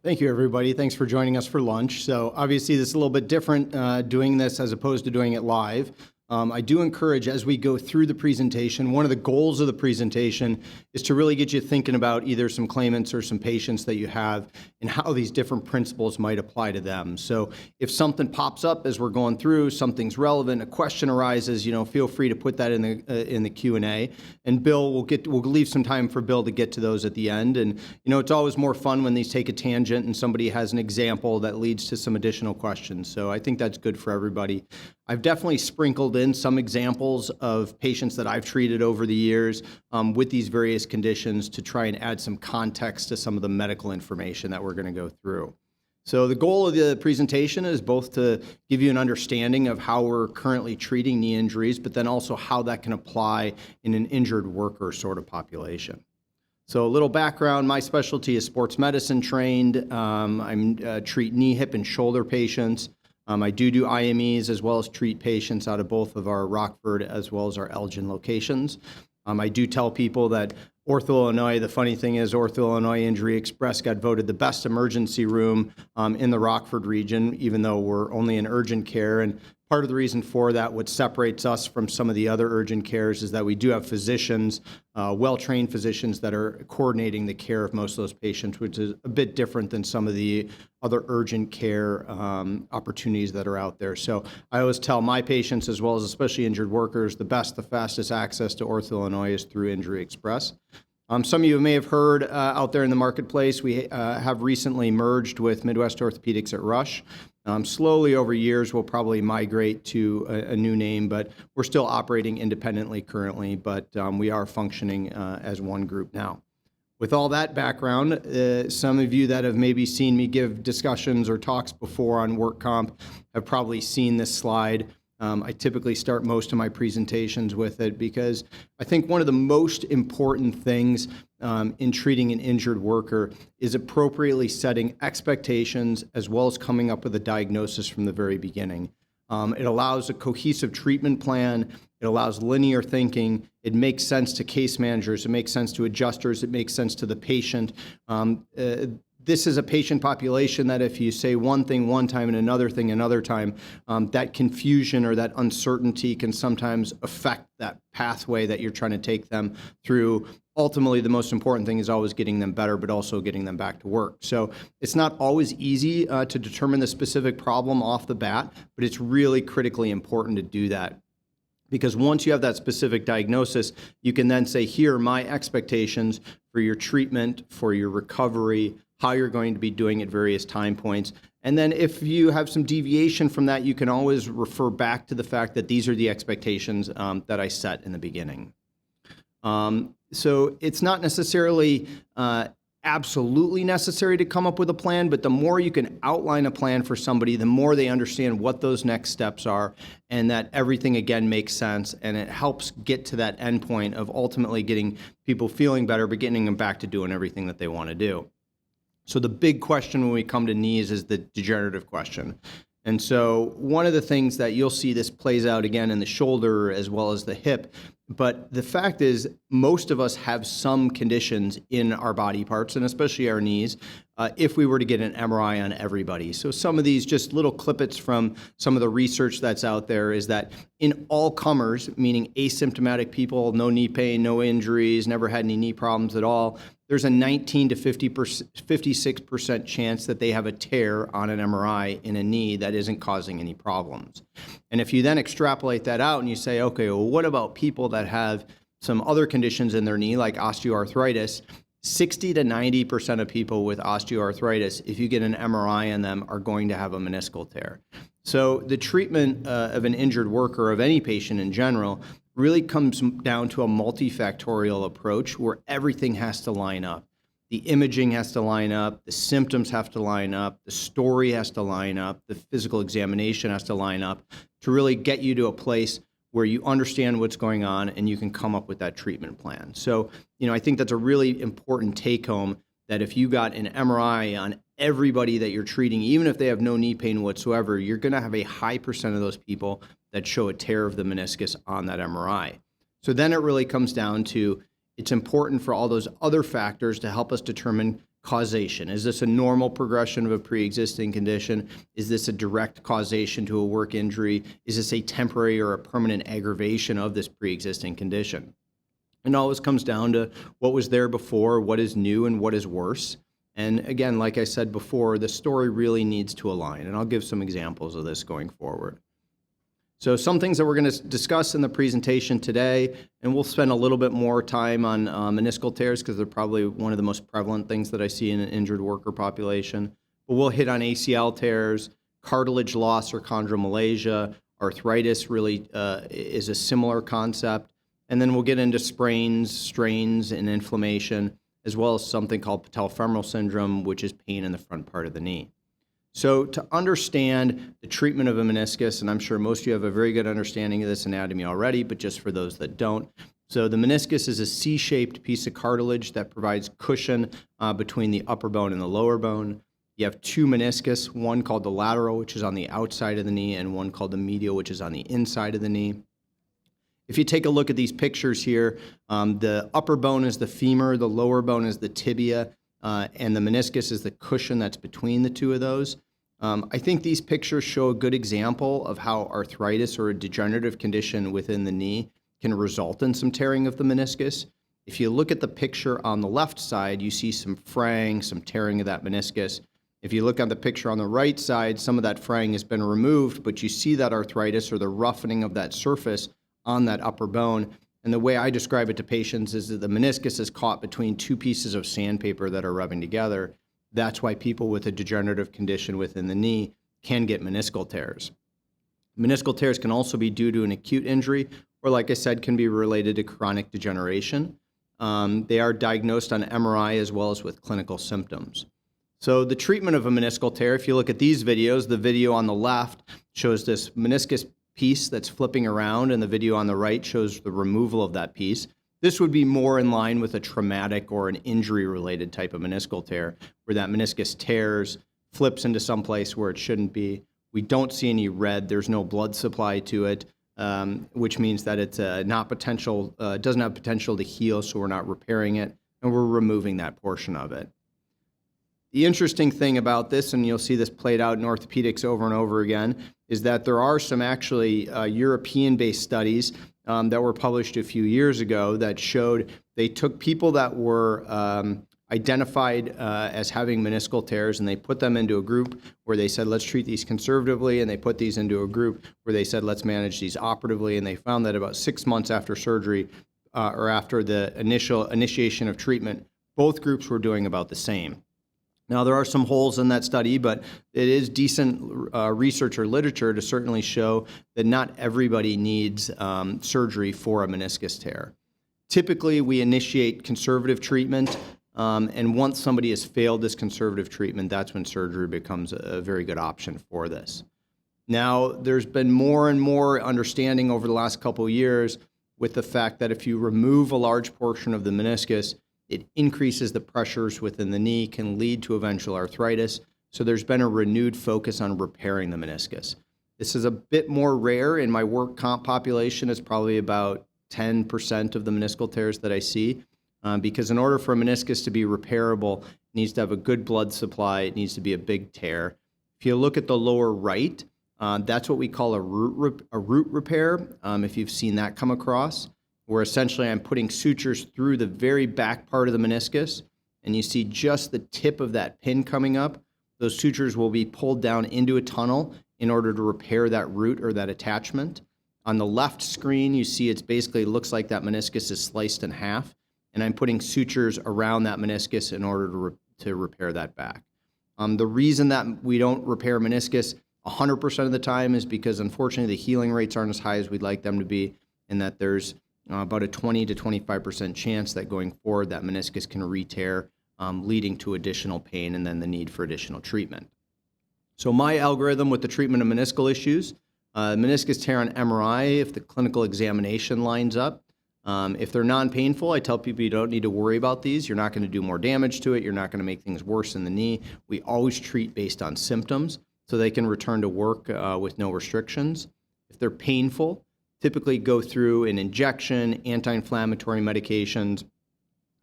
Thank you, everybody. Thanks for joining us for lunch. So obviously, this is a little bit different doing this as opposed to doing it live. I do encourage, as we go through the presentation, one of the goals of the presentation is to really get you thinking about either some claimants or some patients that you have and how these different principles might apply to them. So if something pops up as we're going through, something's relevant, a question arises, feel free to put that in the Q&A. And Bill, we'll leave some time for Bill to get to those at the end. And it's always more fun when these take a tangent and somebody has an example that leads to some additional questions. So I think that's good for everybody. I've definitely sprinkled in some examples of patients that I've treated over the years with these various conditions to try and add some context to some of the medical information that we're going to go through. So the goal of the presentation is both to give you an understanding of how we're currently treating knee injuries, but then also how that can apply in an injured worker sort of population. So a little background, my specialty is sports medicine trained. I treat knee, hip, and shoulder patients. I do IMEs as well as treat patients out of both of our Rockford as well as our Elgin locations. I do tell people that Ortho Illinois, the funny thing is Ortho Illinois Injury Express got voted the best emergency room in the Rockford region, even though we're only in urgent care. And part of the reason for that, what separates us from some of the other urgent cares is that we do have physicians, well-trained physicians that are coordinating the care of most of those patients, which is a bit different than some of the other urgent care opportunities that are out there. So I always tell my patients, as well as especially injured workers, the fastest access to Ortho Illinois is through Injury Express. Some of you may have heard out there in the marketplace, we have recently merged with Midwest Orthopedics at Rush. Slowly over years, we'll probably migrate to a new name, but we're still operating independently currently, but we are functioning as one group now. With all that background, some of you that have maybe seen me give discussions or talks before on work comp have probably seen this slide. I typically start most of my presentations with it because I think one of the most important things in treating an injured worker is appropriately setting expectations as well as coming up with a diagnosis from the very beginning. It allows a cohesive treatment plan. It allows linear thinking. It makes sense to case managers. It makes sense to adjusters. It makes sense to the patient. This is a patient population that if you say one thing one time and another thing another time, that confusion or that uncertainty can sometimes affect that pathway that you're trying to take them through. Ultimately, the most important thing is always getting them better, but also getting them back to work. So it's not always easy to determine the specific problem off the bat, but it's really critically important to do that. Because once you have that specific diagnosis, you can then say, here are my expectations for your treatment, for your recovery, how you're going to be doing at various time points. And then if you have some deviation from that, you can always refer back to the fact that these are the expectations that I set in the beginning. So it's not necessarily absolutely necessary to come up with a plan, but the more you can outline a plan for somebody, the more they understand what those next steps are and that everything, again, makes sense. And it helps get to that end point of ultimately getting people feeling better, but getting them back to doing everything that they want to do. So the big question when we come to knees is the degenerative question. And so one of the things that you'll see this plays out again in the shoulder as well as the hip. But the fact is, most of us have some conditions in our body parts, and especially our knees, if we were to get an MRI on everybody. So some of these just little clippets from some of the research that's out there is that in all comers, meaning asymptomatic people, no knee pain, no injuries, never had any knee problems at all, there's a 19 to 56% chance that they have a tear on an MRI in a knee that isn't causing any problems. And if you then extrapolate that out and you say, okay, well, what about people that have some other conditions in their knee, like osteoarthritis? 60 to 90% of people with osteoarthritis, if you get an MRI on them, are going to have a meniscal tear. So the treatment of an injured worker, of any patient in general, really comes down to a multifactorial approach where everything has to line up. The imaging has to line up, the symptoms have to line up, the story has to line up, the physical examination has to line up to really get you to a place where you understand what's going on and you can come up with that treatment plan. So, I think that's a really important take home, that if you got an MRI on everybody that you're treating, even if they have no knee pain whatsoever, you're going to have a high percent of those people that show a tear of the meniscus on that MRI. So then it really comes down to, it's important for all those other factors to help us determine causation. Is this a normal progression of a pre-existing condition? Is this a direct causation to a work injury? Is this a temporary or a permanent aggravation of this pre-existing condition? And it always comes down to what was there before, what is new, and what is worse. And again, like I said before, the story really needs to align. And I'll give some examples of this going forward. So some things that we're going to discuss in the presentation today, and we'll spend a little bit more time on meniscal tears because they're probably one of the most prevalent things that I see in an injured worker population. But we'll hit on ACL tears, cartilage loss or chondromalacia, arthritis really is a similar concept. And then we'll get into sprains, strains, and inflammation, as well as something called patellofemoral syndrome, which is pain in the front part of the knee. So to understand the treatment of a meniscus, and I'm sure most of you have a very good understanding of this anatomy already, but just for those that don't. So the meniscus is a C-shaped piece of cartilage that provides cushion between the upper bone and the lower bone. You have two meniscus, one called the lateral, which is on the outside of the knee, and one called the medial, which is on the inside of the knee. If you take a look at these pictures here, the upper bone is the femur, the lower bone is the tibia, and the meniscus is the cushion that's between the two of those. I think these pictures show a good example of how arthritis or a degenerative condition within the knee can result in some tearing of the meniscus. If you look at the picture on the left side, you see some fraying, some tearing of that meniscus. If you look at the picture on the right side, some of that fraying has been removed, but you see that arthritis or the roughening of that surface on that upper bone. And the way I describe it to patients is that the meniscus is caught between two pieces of sandpaper that are rubbing together. That's why people with a degenerative condition within the knee can get meniscal tears. Meniscal tears can also be due to an acute injury, or like I said, can be related to chronic degeneration. They are diagnosed on MRI as well as with clinical symptoms. So the treatment of a meniscal tear, if you look at these videos, the video on the left shows this meniscus piece that's flipping around, and the video on the right shows the removal of that piece. This would be more in line with a traumatic or an injury-related type of meniscal tear, where that meniscus tears, flips into some place where it shouldn't be. We don't see any red. There's no blood supply to it, which means that it's doesn't have potential to heal, so we're not repairing it, and we're removing that portion of it. The interesting thing about this, and you'll see this played out in orthopedics over and over again, is that there are some actually European-based studies that were published a few years ago that showed they took people that were identified as having meniscal tears, and they put them into a group where they said, let's treat these conservatively, and they put these into a group where they said, let's manage these operatively, and they found that about 6 months after surgery or after the initiation of treatment, both groups were doing about the same. Now, there are some holes in that study, but it is decent research or literature to certainly show that not everybody needs surgery for a meniscus tear. Typically, we initiate conservative treatment, and once somebody has failed this conservative treatment, that's when surgery becomes a very good option for this. Now, there's been more and more understanding over the last couple of years with the fact that if you remove a large portion of the meniscus, it increases the pressures within the knee, can lead to eventual arthritis. So there's been a renewed focus on repairing the meniscus. This is a bit more rare in my work comp population. It's probably about 10% of the meniscal tears that I see, because in order for a meniscus to be repairable, it needs to have a good blood supply. It needs to be a big tear. If you look at the lower right, that's what we call a root repair, if you've seen that come across, where essentially I'm putting sutures through the very back part of the meniscus, and you see just the tip of that pin coming up. Those sutures will be pulled down into a tunnel in order to repair that root or that attachment. On the left screen, you see it basically looks like that meniscus is sliced in half, and I'm putting sutures around that meniscus in order to repair that back. The reason that we don't repair meniscus 100% of the time is because, unfortunately, the healing rates aren't as high as we'd like them to be, and that there's about a 20 to 25% chance that going forward that meniscus can re-tear, leading to additional pain and then the need for additional treatment. So my algorithm with the treatment of meniscal issues, meniscus tear on MRI if the clinical examination lines up. If they're non-painful, I tell people you don't need to worry about these. You're not going to do more damage to it. You're not going to make things worse in the knee. We always treat based on symptoms so they can return to work with no restrictions. If they're painful, typically go through an injection, anti-inflammatory medications,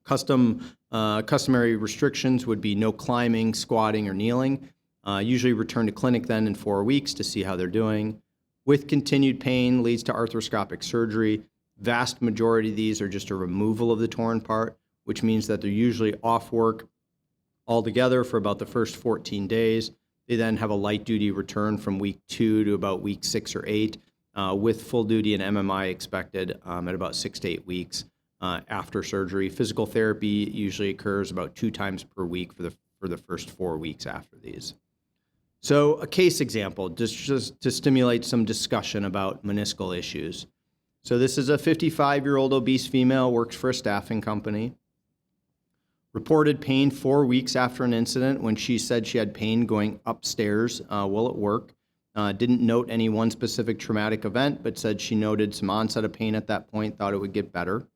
Customary restrictions would be no climbing, squatting, or kneeling. Usually return to clinic then in 4 weeks to see how they're doing. With continued pain leads to arthroscopic surgery. Vast majority of these are just a removal of the torn part, which means that they're usually off work altogether for about the first 14 days. They then have a light duty return from week 2 to about week 6 or 8, with full duty and MMI expected at about 6 to 8 weeks after surgery. Physical therapy usually occurs about 2 times per week for the first 4 weeks after these. So a case example, just to stimulate some discussion about meniscal issues. So this is a 55-year-old obese female, works for a staffing company. Reported pain 4 weeks after an incident when she said she had pain going upstairs while at work. Didn't note any one specific traumatic event, but said she noted some onset of pain at that point, thought it would get better.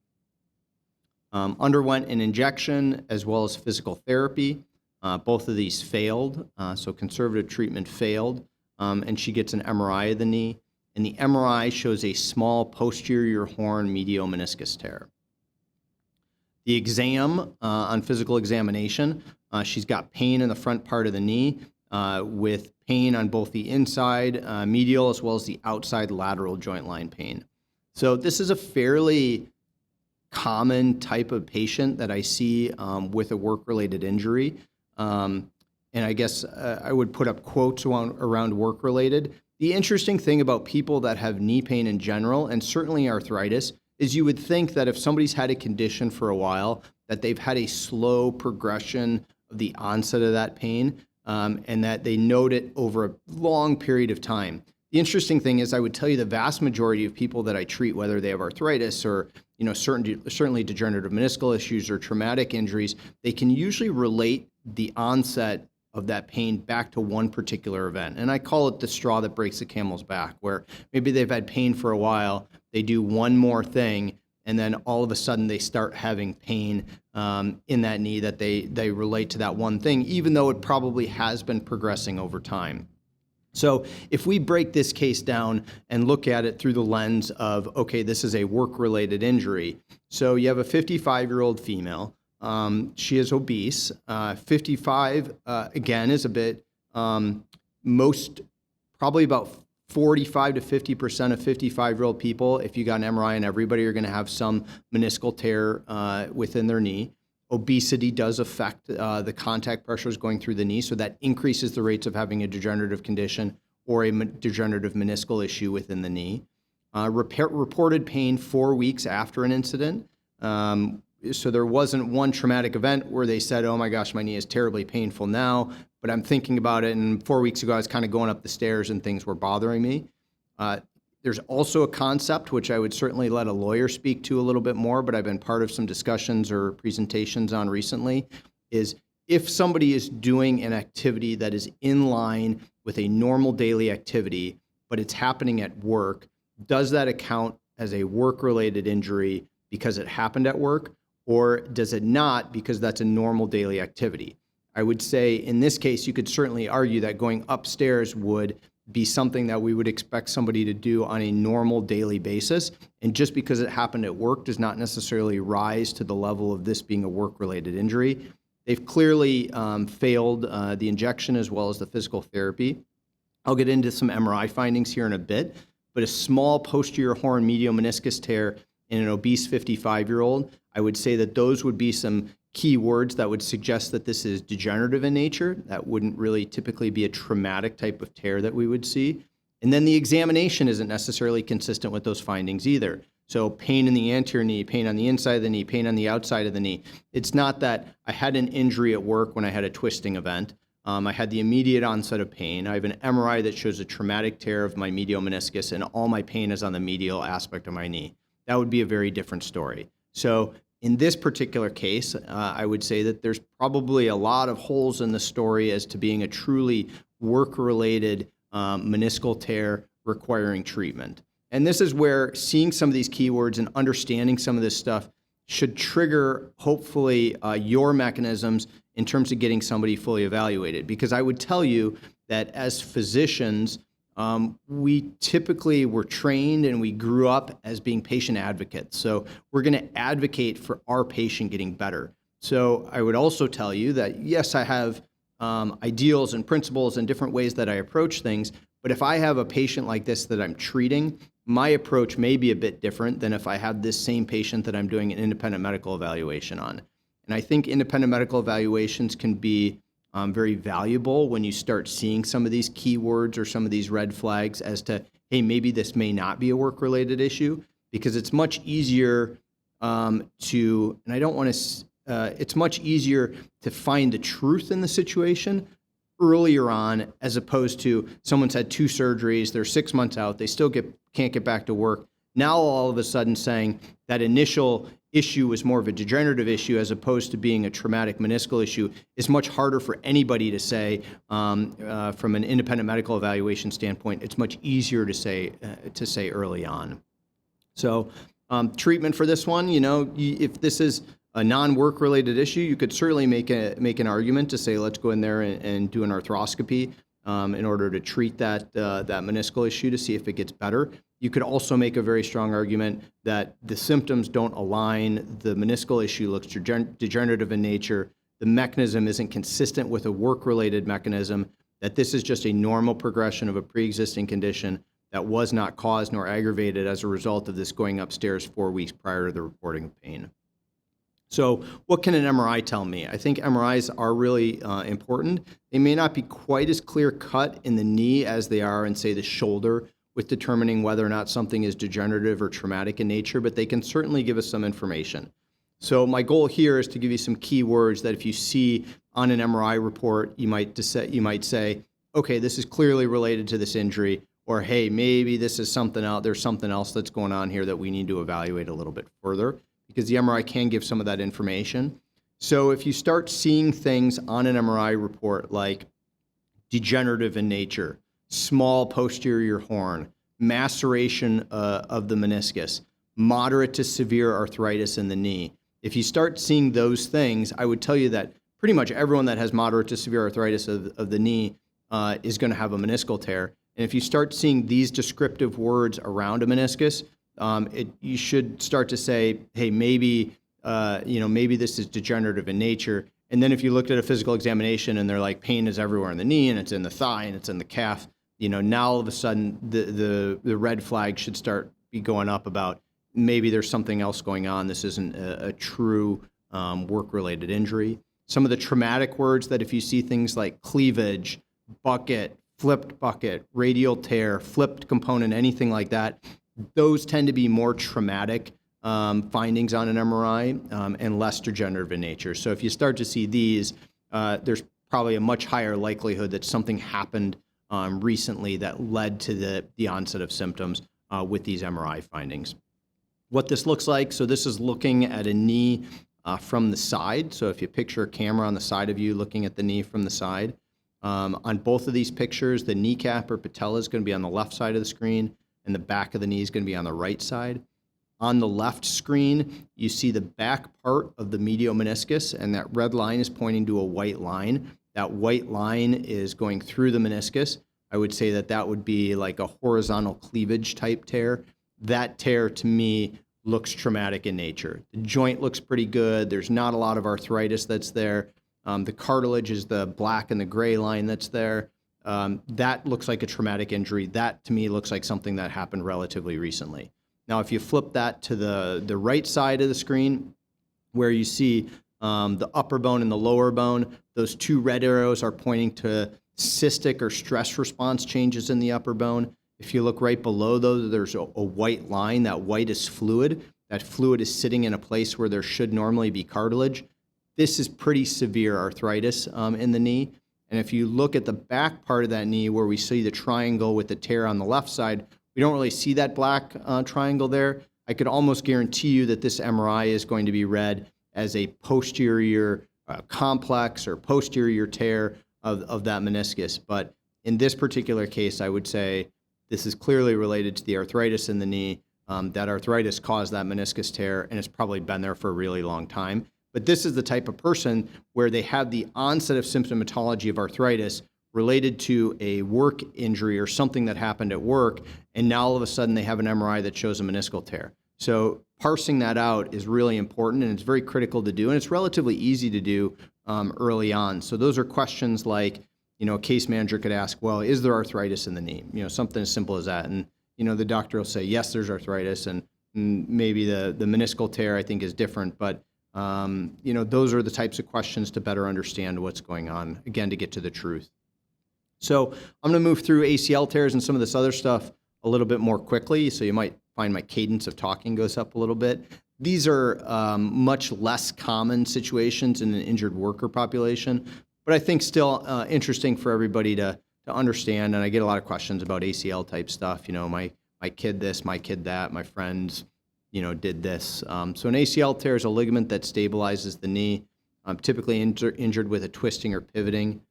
Underwent an injection as well as physical therapy. Both of these failed, so conservative treatment failed, and she gets an MRI of the knee, and the MRI shows a small posterior horn medial meniscus tear. The exam, on physical examination, she's got pain in the front part of the knee, with pain on both the inside medial as well as the outside lateral joint line pain. So this is a fairly common type of patient that I see with a work-related injury. And I guess I would put up quotes around work-related. The interesting thing about people that have knee pain in general, and certainly arthritis, is you would think that if somebody's had a condition for a while, that they've had a slow progression of the onset of that pain, and that they note it over a long period of time. The interesting thing is I would tell you the vast majority of people that I treat, whether they have arthritis or certainly degenerative meniscal issues or traumatic injuries, they can usually relate the onset of that pain back to one particular event. And I call it the straw that breaks the camel's back, where maybe they've had pain for a while, they do one more thing, and then all of a sudden they start having pain in that knee that they relate to that one thing, even though it probably has been progressing over time. So if we break this case down and look at it through the lens of, okay, this is a work-related injury. So you have a 55-year-old female. She is obese. 55, again, is a bit, probably about 45 to 50% of 55-year-old people, if you got an MRI on everybody, are going to have some meniscal tear within their knee. Obesity does affect the contact pressures going through the knee, so that increases the rates of having a degenerative condition or a degenerative meniscal issue within the knee. Reported pain 4 weeks after an incident. So there wasn't one traumatic event where they said, oh my gosh, my knee is terribly painful now, but I'm thinking about it, and 4 weeks ago I was kind of going up the stairs and things were bothering me. There's also a concept, which I would certainly let a lawyer speak to a little bit more, but I've been part of some discussions or presentations on recently, is if somebody is doing an activity that is in line with a normal daily activity, but it's happening at work, does that account as a work-related injury because it happened at work, or does it not because that's a normal daily activity? I would say in this case, you could certainly argue that going upstairs would be something that we would expect somebody to do on a normal daily basis. And just because it happened at work does not necessarily rise to the level of this being a work-related injury. They've clearly failed the injection as well as the physical therapy. I'll get into some MRI findings here in a bit, but a small posterior horn medial meniscus tear in an obese 55-year-old, I would say that those would be some key words that would suggest that this is degenerative in nature. That wouldn't really typically be a traumatic type of tear that we would see. And then the examination isn't necessarily consistent with those findings either. So pain in the anterior knee, pain on the inside of the knee, pain on the outside of the knee. It's not that I had an injury at work when I had a twisting event. I had the immediate onset of pain. I have an MRI that shows a traumatic tear of my medial meniscus, and all my pain is on the medial aspect of my knee. That would be a very different story. So in this particular case, I would say that there's probably a lot of holes in the story as to being a truly work-related meniscal tear requiring treatment. And this is where seeing some of these keywords and understanding some of this stuff should trigger, hopefully, your mechanisms in terms of getting somebody fully evaluated. Because I would tell you that as physicians, We typically were trained and we grew up as being patient advocates. So we're going to advocate for our patient getting better. So I would also tell you that, yes, I have ideals and principles and different ways that I approach things. But if I have a patient like this that I'm treating, my approach may be a bit different than if I have this same patient that I'm doing an independent medical evaluation on. And I think independent medical evaluations can be very valuable when you start seeing some of these keywords or some of these red flags as to, hey, maybe this may not be a work-related issue, because it's much easier and I don't want to, it's much easier to find the truth in the situation earlier on, as opposed to someone's had 2 surgeries, they're 6 months out, they still can't get back to work. Now all of a sudden saying that initial issue was more of a degenerative issue as opposed to being a traumatic meniscal issue is much harder for anybody to say from an independent medical evaluation standpoint. It's much easier to say early on. So treatment for this one, if this is a non-work related issue, you could certainly make an argument to say, let's go in there and do an arthroscopy in order to treat that meniscal issue to see if it gets better. You could also make a very strong argument that the symptoms don't align, the meniscal issue looks degenerative in nature, the mechanism isn't consistent with a work-related mechanism, that this is just a normal progression of a pre-existing condition that was not caused nor aggravated as a result of this going upstairs 4 weeks prior to the reporting of pain. So what can an MRI tell me? I think MRIs are really important. They may not be quite as clear-cut in the knee as they are in, say, the shoulder, with determining whether or not something is degenerative or traumatic in nature, but they can certainly give us some information. So my goal here is to give you some keywords that if you see on an MRI report, you might say, okay, this is clearly related to this injury, or hey, maybe this is something else, there's something else that's going on here that we need to evaluate a little bit further, because the MRI can give some of that information. So if you start seeing things on an MRI report like degenerative in nature, small posterior horn, maceration of the meniscus, moderate to severe arthritis in the knee. If you start seeing those things, I would tell you that pretty much everyone that has moderate to severe arthritis of the knee is going to have a meniscal tear. And if you start seeing these descriptive words around a meniscus, you should start to say, hey, maybe this is degenerative in nature. And then if you looked at a physical examination and they're like, pain is everywhere in the knee and it's in the thigh and it's in the calf, now all of a sudden the red flag should start be going up about maybe there's something else going on. This isn't a true work-related injury. Some of the traumatic words that if you see things like cleavage, bucket, flipped bucket, radial tear, flipped component, anything like that, those tend to be more traumatic findings on an MRI and less degenerative in nature. So if you start to see these, there's probably a much higher likelihood that something happened recently that led to the onset of symptoms with these MRI findings. What this looks like, so this is looking at a knee from the side. So if you picture a camera on the side of you looking at the knee from the side, on both of these pictures, the kneecap or patella is going to be on the left side of the screen and the back of the knee is going to be on the right side. On the left screen, you see the back part of the medial meniscus, and that red line is pointing to a white line. That white line is going through the meniscus. I would say that would be like a horizontal cleavage type tear. That tear to me looks traumatic in nature. The joint looks pretty good. There's not a lot of arthritis that's there. The cartilage is the black and the gray line that's there. That looks like a traumatic injury. That to me looks like something that happened relatively recently. Now, if you flip that to the right side of the screen, where you see the upper bone and the lower bone, those 2 red arrows are pointing to cystic or stress response changes in the upper bone. If you look right below those, there's a white line. That white is fluid. That fluid is sitting in a place where there should normally be cartilage. This is pretty severe arthritis in the knee. And if you look at the back part of that knee where we see the triangle with the tear on the left side, we don't really see that black triangle there. I could almost guarantee you that this MRI is going to be read as a posterior complex or posterior tear of that meniscus. But in this particular case, I would say this is clearly related to the arthritis in the knee. That arthritis caused that meniscus tear, and it's probably been there for a really long time. But this is the type of person where they have the onset of symptomatology of arthritis related to a work injury or something that happened at work, and now all of a sudden they have an MRI that shows a meniscal tear. So parsing that out is really important, and it's very critical to do, and it's relatively easy to do early on. So those are questions like, a case manager could ask, well, is there arthritis in the knee? Something as simple as that. And, the doctor will say, yes, there's arthritis, and maybe the meniscal tear, I think, is different, but those are the types of questions to better understand what's going on, again, to get to the truth. So I'm going to move through ACL tears and some of this other stuff a little bit more quickly, so you might find my cadence of talking goes up a little bit. These are much less common situations in an injured worker population, but I think still interesting for everybody to understand, and I get a lot of questions about ACL type stuff. My kid this, my kid that, my friends did this. So an ACL tear is a ligament that stabilizes the knee, typically injured with a twisting or pivoting.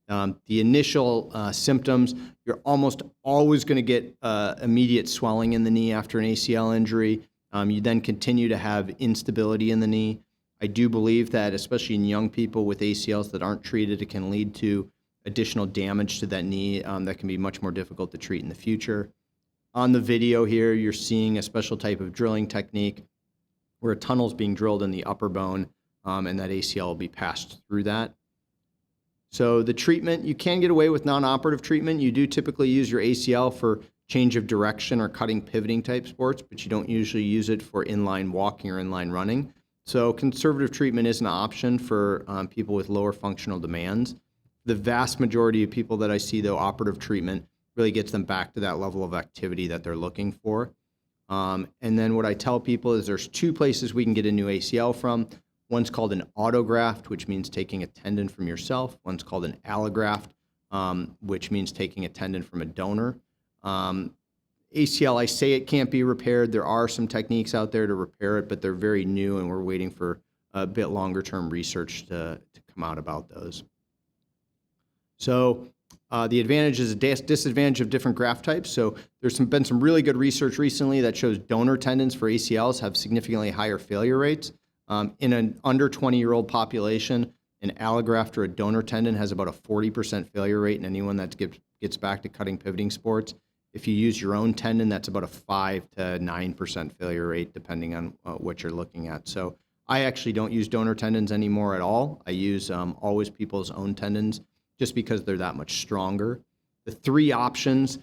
The initial symptoms, you're almost always going to get immediate swelling in the knee after an ACL injury. You then continue to have instability in the knee. I do believe that, especially in young people with ACLs that aren't treated, it can lead to additional damage to that knee that can be much more difficult to treat in the future. On the video here, you're seeing a special type of drilling technique where a tunnel is being drilled in the upper bone, and that ACL will be passed through that. So the treatment, you can get away with non-operative treatment. You do typically use your ACL for change of direction or cutting, pivoting type sports, but you don't usually use it for inline walking or inline running. So conservative treatment is an option for people with lower functional demands. The vast majority of people that I see, though, operative treatment really gets them back to that level of activity that they're looking for. And then what I tell people is there's two places we can get a new ACL from. One's called an autograft, which means taking a tendon from yourself. One's called an allograft, which means taking a tendon from a donor. ACL, I say it can't be repaired. There are some techniques out there to repair it, but they're very new, and we're waiting for a bit longer term research to come out about those. So the advantage is a disadvantage of different graft types. So there's been some really good research recently that shows donor tendons for ACLs have significantly higher failure rates. In an under 20-year-old population, an allograft or a donor tendon has about a 40% failure rate in anyone that gets back to cutting, pivoting sports. If you use your own tendon, that's about a 5 to 9% failure rate, depending on what you're looking at. So I actually don't use donor tendons anymore at all. I use always people's own tendons just because they're that much stronger. The three options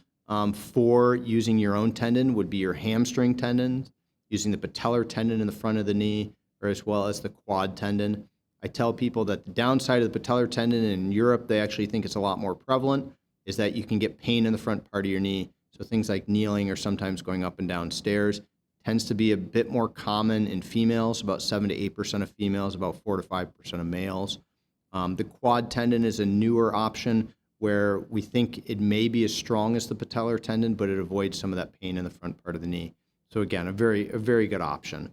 for using your own tendon would be your hamstring tendon, using the patellar tendon in the front of the knee, or as well as the quad tendon. I tell people that the downside of the patellar tendon in Europe, they actually think it's a lot more prevalent, is that you can get pain in the front part of your knee. So things like kneeling or sometimes going up and down stairs tends to be a bit more common in females, about 7 to 8% of females, about 4 to 5% of males. The quad tendon is a newer option where we think it may be as strong as the patellar tendon, but it avoids some of that pain in the front part of the knee. So again, a very good option.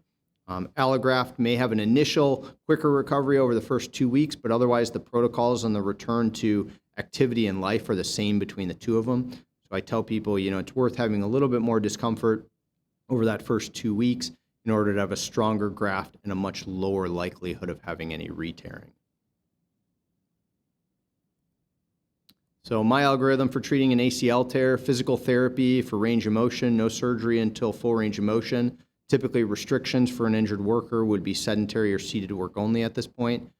Allograft may have an initial quicker recovery over the first 2 weeks, but otherwise the protocols on the return to activity in life are the same between the two of them. So I tell people, it's worth having a little bit more discomfort over that first 2 weeks in order to have a stronger graft and a much lower likelihood of having any re-tearing. So my algorithm for treating an ACL tear: physical therapy for range of motion, no surgery until full range of motion. Typically restrictions for an injured worker would be sedentary or seated work only at this point.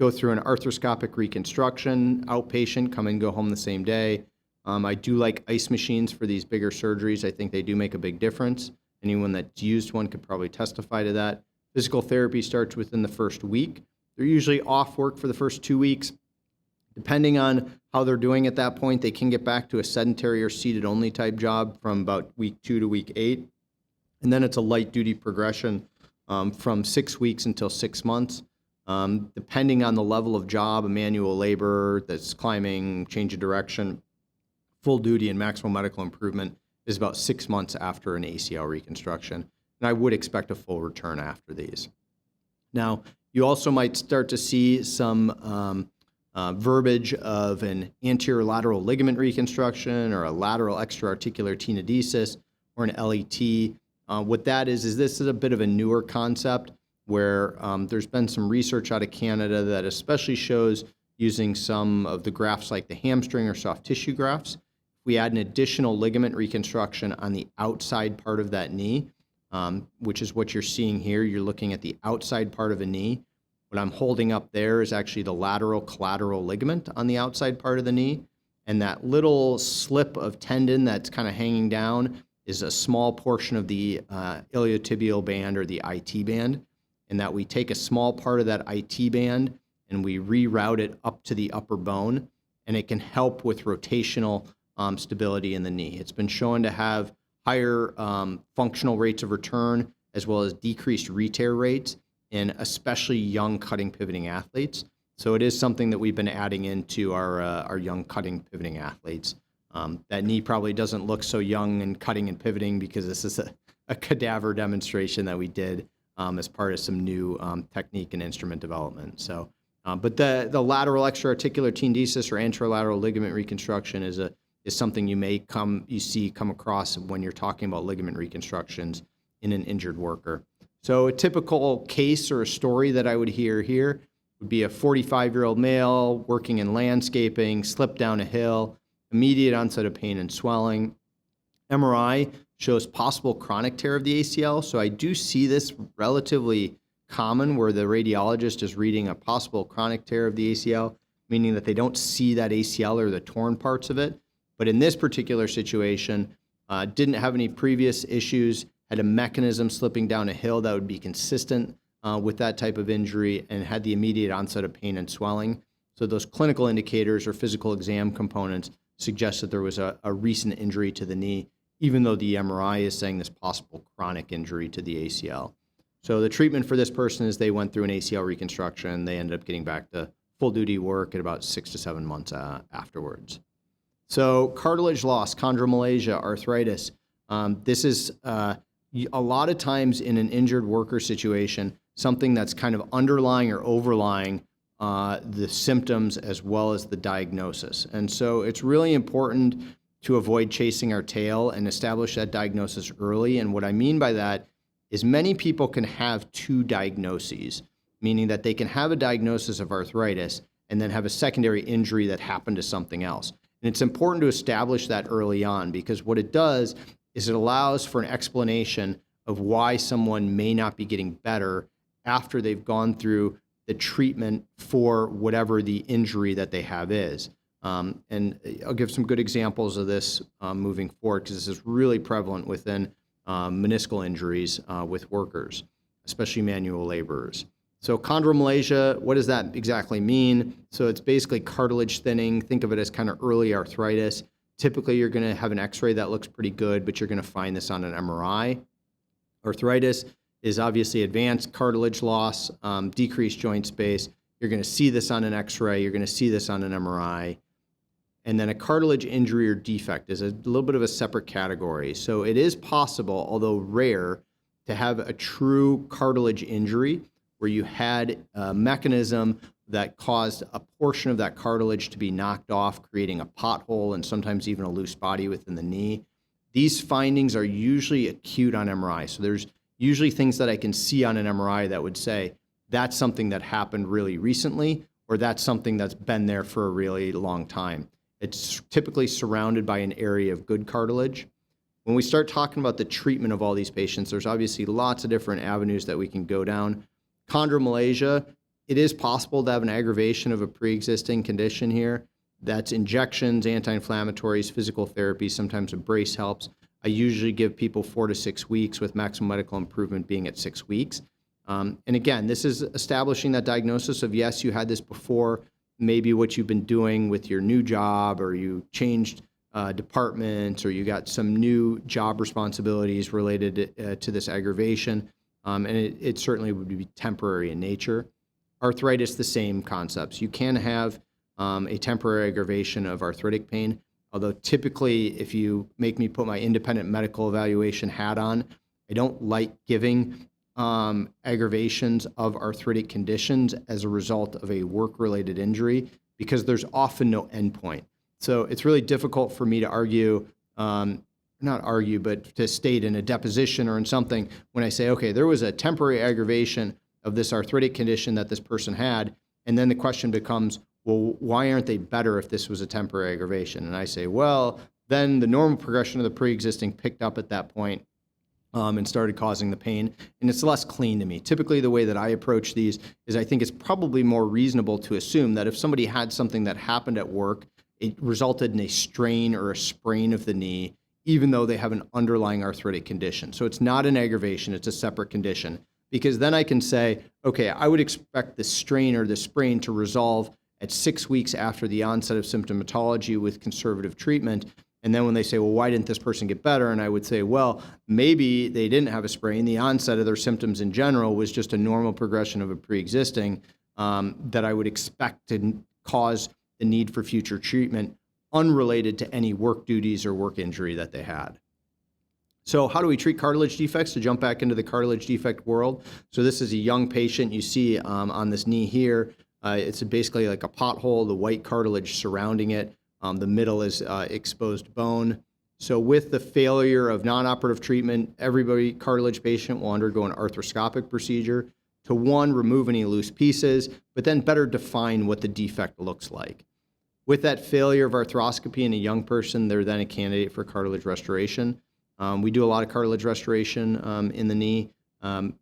Go through an arthroscopic reconstruction, outpatient, come and go home the same day. I do like ice machines for these bigger surgeries. I think they do make a big difference. Anyone that's used one could probably testify to that. Physical therapy starts within the first week. They're usually off work for the first 2 weeks. Depending on how they're doing at that point, they can get back to a sedentary or seated only type job from about week 2 to week 8. And then it's a light duty progression from 6 weeks until 6 months. Depending on the level of job, a manual labor that's climbing, change of direction, full duty and maximum medical improvement is about 6 months after an ACL reconstruction. And I would expect a full return after these. Now, you also might start to see some verbiage of an anterior lateral ligament reconstruction or a lateral extraarticular tenodesis or an LET. What that is this is a bit of a newer concept where there's been some research out of Canada that especially shows using some of the grafts like the hamstring or soft tissue grafts. We add an additional ligament reconstruction on the outside part of that knee, which is what you're seeing here. You're looking at the outside part of a knee. What I'm holding up there is actually the lateral collateral ligament on the outside part of the knee. And that little slip of tendon that's kind of hanging down is a small portion of the iliotibial band or the IT band. And that we take a small part of that IT band and we reroute it up to the upper bone. And it can help with rotational stability in the knee. It's been shown to have higher functional rates of return as well as decreased re-tear rates in especially young cutting pivoting athletes. So it is something that we've been adding into our young cutting pivoting athletes. That knee probably doesn't look so young and cutting and pivoting because this is a cadaver demonstration that we did as part of some new technique and instrument development. So, but the lateral extra-articular tendesis or anterolateral ligament reconstruction is something you see come across when you're talking about ligament reconstructions in an injured worker. So a typical case or a story that I would hear here would be a 45-year-old male working in landscaping, slipped down a hill, immediate onset of pain and swelling. MRI shows possible chronic tear of the ACL. So I do see this relatively common where the radiologist is reading a possible chronic tear of the ACL, meaning that they don't see that ACL or the torn parts of it. But in this particular situation, didn't have any previous issues, had a mechanism slipping down a hill that would be consistent with that type of injury, and had the immediate onset of pain and swelling. So those clinical indicators or physical exam components suggest that there was a recent injury to the knee, even though the MRI is saying this possible chronic injury to the ACL. So the treatment for this person is they went through an ACL reconstruction. They ended up getting back to full duty work at about 6 to 7 months afterwards. So cartilage loss, chondromalacia, arthritis. This is a lot of times in an injured worker situation, something that's kind of underlying or overlying the symptoms as well as the diagnosis. And so it's really important to avoid chasing our tail and establish that diagnosis early. And what I mean by that is many people can have two diagnoses, meaning that they can have a diagnosis of arthritis and then have a secondary injury that happened to something else. And it's important to establish that early on because what it does is it allows for an explanation of why someone may not be getting better after they've gone through the treatment for whatever the injury that they have is. And I'll give some good examples of this moving forward because this is really prevalent within meniscal injuries with workers, especially manual laborers. So chondromalacia, what does that exactly mean? So it's basically cartilage thinning. Think of it as kind of early arthritis. Typically, you're going to have an x-ray that looks pretty good, but you're going to find this on an MRI. Arthritis is obviously advanced cartilage loss, decreased joint space. You're going to see this on an x-ray. You're going to see this on an MRI. And then a cartilage injury or defect is a little bit of a separate category. So it is possible, although rare, to have a true cartilage injury where you had a mechanism that caused a portion of that cartilage to be knocked off, creating a pothole and sometimes even a loose body within the knee. These findings are usually acute on MRI. So there's usually things that I can see on an MRI that would say that's something that happened really recently, or that's something that's been there for a really long time. It's typically surrounded by an area of good cartilage. When we start talking about the treatment of all these patients, there's obviously lots of different avenues that we can go down. Chondromalacia, it is possible to have an aggravation of a pre-existing condition here. That's injections, anti-inflammatories, physical therapy, sometimes a brace helps. I usually give people 4 to 6 weeks with maximum medical improvement being at 6 weeks. And again, this is establishing that diagnosis of, yes, you had this before, maybe what you've been doing with your new job, or you changed departments, or you got some new job responsibilities related to this aggravation. And it certainly would be temporary in nature. Arthritis, the same concepts. You can have a temporary aggravation of arthritic pain, although typically if you make me put my independent medical evaluation hat on, I don't like giving aggravations of arthritic conditions as a result of a work-related injury because there's often no endpoint. So it's really difficult for me to argue, not argue, but to state in a deposition or in something when I say, okay, there was a temporary aggravation of this arthritic condition that this person had, and then the question becomes, well, why aren't they better if this was a temporary aggravation? And I say, well, then the normal progression of the pre-existing picked up at that point and started causing the pain, and it's less clean to me. Typically, the way that I approach these is I think it's probably more reasonable to assume that if somebody had something that happened at work, it resulted in a strain or a sprain of the knee, even though they have an underlying arthritic condition. So it's not an aggravation, it's a separate condition. Because then I can say, okay, I would expect the strain or the sprain to resolve at 6 weeks after the onset of symptomatology with conservative treatment. And then when they say, well, why didn't this person get better? And I would say, well, maybe they didn't have a sprain. The onset of their symptoms in general was just a normal progression of a pre-existing that I would expect to cause the need for future treatment unrelated to any work duties or work injury that they had. So how do we treat cartilage defects? To jump back into the cartilage defect world. So this is a young patient you see on this knee here. It's basically like a pothole, the white cartilage surrounding it. The middle is exposed bone. So with the failure of non-operative treatment, every cartilage patient will undergo an arthroscopic procedure to, one, remove any loose pieces, but then better define what the defect looks like. With that failure of arthroscopy in a young person, they're then a candidate for cartilage restoration. We do a lot of cartilage restoration in the knee.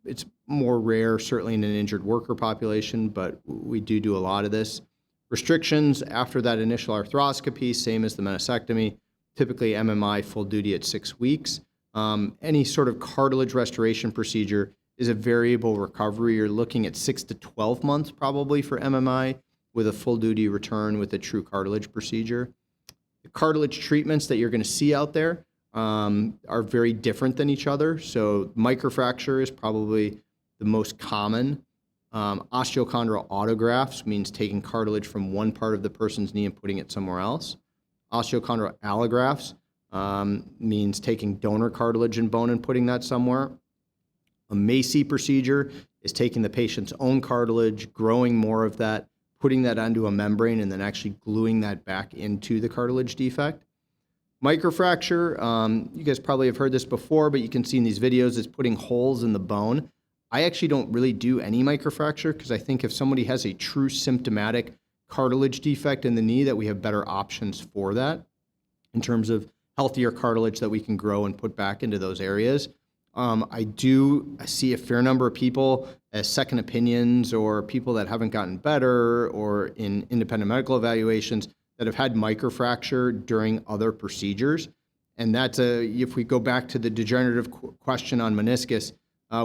It's more rare, certainly in an injured worker population, but we do a lot of this. Restrictions after that initial arthroscopy, same as the meniscectomy, typically MMI full duty at 6 weeks. Any sort of cartilage restoration procedure is a variable recovery. You're looking at 6 to 12 months probably for MMI with a full duty return with a true cartilage procedure. The cartilage treatments that you're going to see out there are very different than each other. So microfracture is probably the most common. Osteochondral autografts means taking cartilage from one part of the person's knee and putting it somewhere else. Osteochondral allografts means taking donor cartilage and bone and putting that somewhere. A MACI procedure is taking the patient's own cartilage, growing more of that, putting that onto a membrane, and then actually gluing that back into the cartilage defect. Microfracture, you guys probably have heard this before, but you can see in these videos, it's putting holes in the bone. I actually don't really do any microfracture because I think if somebody has a true symptomatic cartilage defect in the knee, that we have better options for that in terms of healthier cartilage that we can grow and put back into those areas. I see a fair number of people as second opinions or people that haven't gotten better or in independent medical evaluations that have had microfracture during other procedures. And that's if we go back to the degenerative question on meniscus,